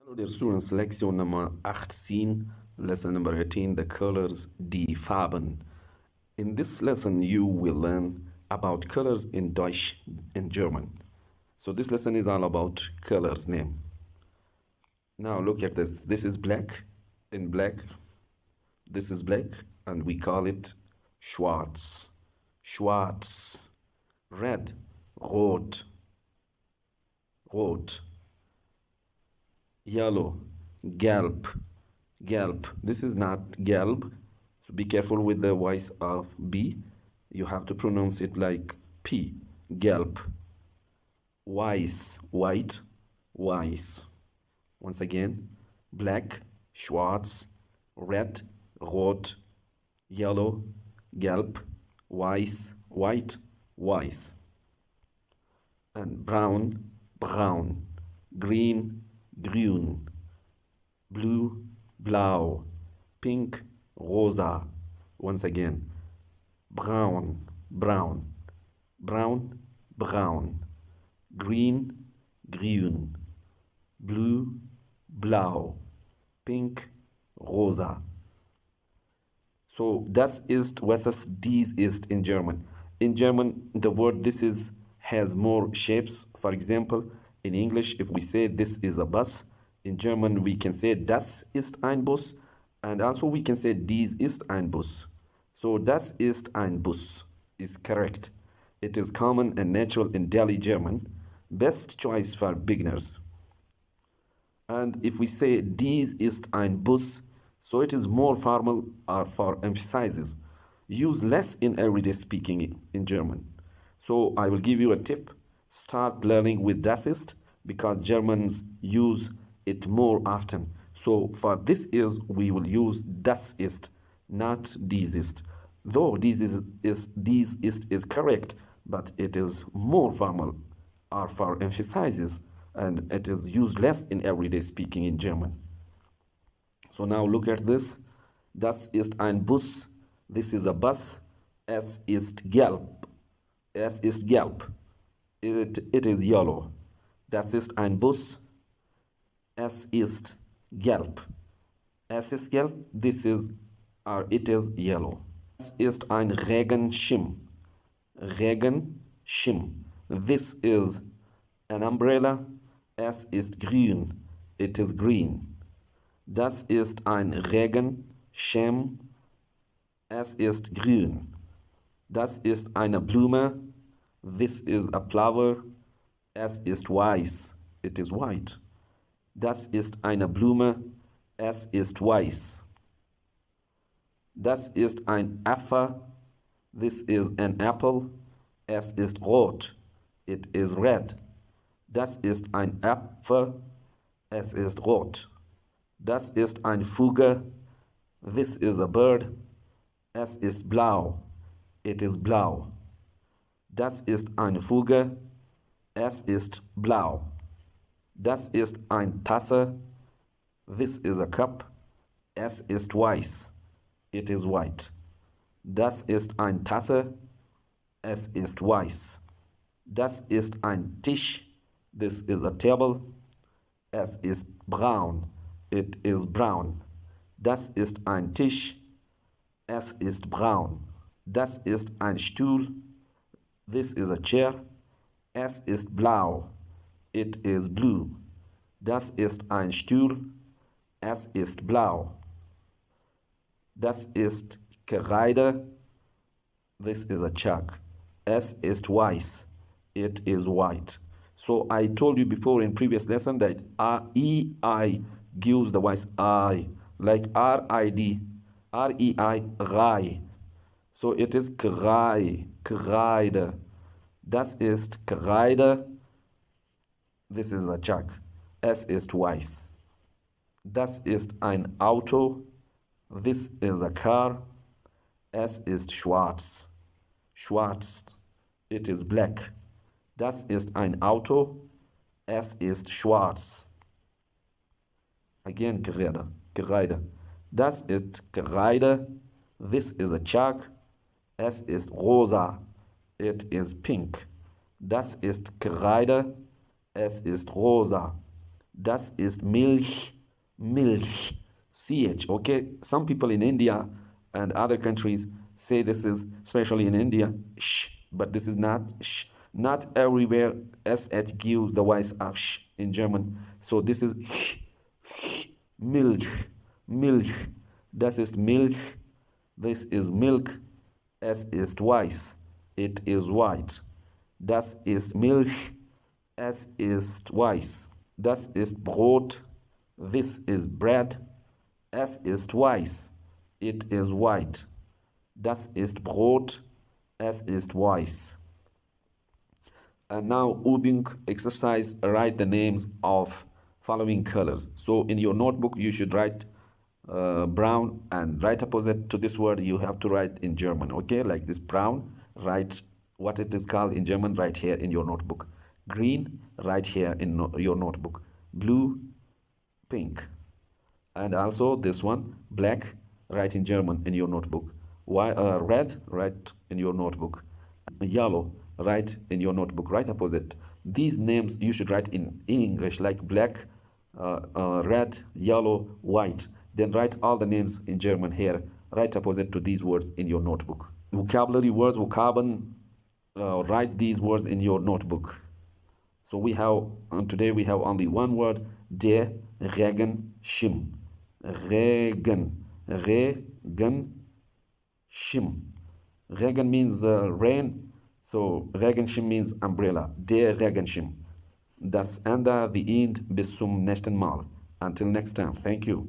Hallo dear students, Lektion Nummer 18, lesson number 18, the colors, die Farben. In this lesson, you will learn about colors in Deutsch and German. So this lesson is all about colors name. Now look at this. This is black. In black, this is black, and we call it schwarz. Schwarz. Red, rot, rot. Yellow, gelb, gelb. This is not gelb, so be careful with the voice of B. You have to pronounce it like P, gelb. Weiß, white, weiß. Once again, black, schwarz, red, rot, yellow, gelb, weiß, white, weiß. And brown, braun, green, grün, blue, blau, pink, rosa. Once again, brown, brown, brown, braun, green, grün, blue, blau, pink, rosa. So das ist, was ist, dies ist in German. In German, the word this is has more shapes. For example, in English, if we say this is a bus, in German we can say das ist ein Bus, and also we can say dies ist ein Bus. So das ist ein Bus is correct. It is common and natural in Delhi German. Best choice for beginners. And if we say dies ist ein Bus, so it is more formal or for emphasizes. Use less in everyday speaking in German. So I will give you a tip. Start learning with das ist because Germans use it more often. So for this is, we will use das ist, not dies ist. Though dies is correct, but it is more formal or for emphasizes, and it is used less in everyday speaking in German. So now look at this. Das ist ein Bus. This is a bus. Es ist gelb. Es ist gelb. It is yellow. Das ist ein Bus. Es ist gelb. Es ist gelb. This is, or it is yellow. Es ist ein Regenschirm. Regenschirm. This is an umbrella. Es ist grün. It is green. Das ist ein Regenschirm. Es ist grün. Das ist eine Blume. This is a flower. Es ist weiß. It is white. Das ist eine Blume. Es ist weiß. Das ist ein Apfel. This is an apple. Es ist rot. It is red. Das ist ein Apfel. Es ist rot. Das ist ein Vogel. This is a bird. Es ist blau. It is blau. Das ist ein Vogel. Es ist blau. Das ist eine Tasse. This is a cup. Es ist weiß. It is white. Das ist eine Tasse. Es ist weiß. Das ist ein Tisch. This is a table. Es ist braun. It is brown. Das ist ein Tisch. Es ist braun. Das ist ein Stuhl. This is a chair. Es ist blau. It is blue. Das ist ein Stuhl. Es ist blau. Das ist Kreide. This is a chalk. Es ist weiß. It is white. So I told you before in previous lesson that EI gives the voice I, like RID, REI, Rei. So it is Krei, Kreide. Das ist Kreide. This is a chalk. Es ist weiß. Das ist ein Auto. This is a car. Es ist schwarz. Schwarz. It is black. Das ist ein Auto. Es ist schwarz. Again, Kreide. Kreide. Das ist Kreide. This is a chalk. Es ist rosa. It is pink. Das ist Kreide. Es ist rosa. Das ist Milch, Milch. CH, okay? Some people in India and other countries say this is, especially in India, sh, but this is not sh. Not everywhere SH gives the voice of sh in German. So this is sh, Milch, Milch. Das ist Milch. This is milk. Es ist weiß. It is white. Das ist Milch. Es ist weiß. Das ist Brot. This is bread. Es ist weiß. It is white. Das ist Brot. Es ist weiß. And now Übung exercise, write the names of following colors. So in your notebook you should write brown, and right opposite to this word you have to write in German, okay? Like this brown, write what it is called in German right here in your notebook. Green, right here in your notebook. Blue, pink. And also this one, black, write in German in your notebook. Red, write in your notebook. Yellow, write in your notebook, right opposite. These names you should write in English, like black, red, yellow, white. Then write all the names in German here, right opposite to these words in your notebook. Vocabulary words, Vokabeln, write these words in your notebook. So we have, today we have only one word, der Regenschirm. Regen, Regenschirm. Regen means rain, so Regenschirm means umbrella. Der Regenschirm. Das Ende, the end, bis zum nächsten Mal. Until next time, thank you.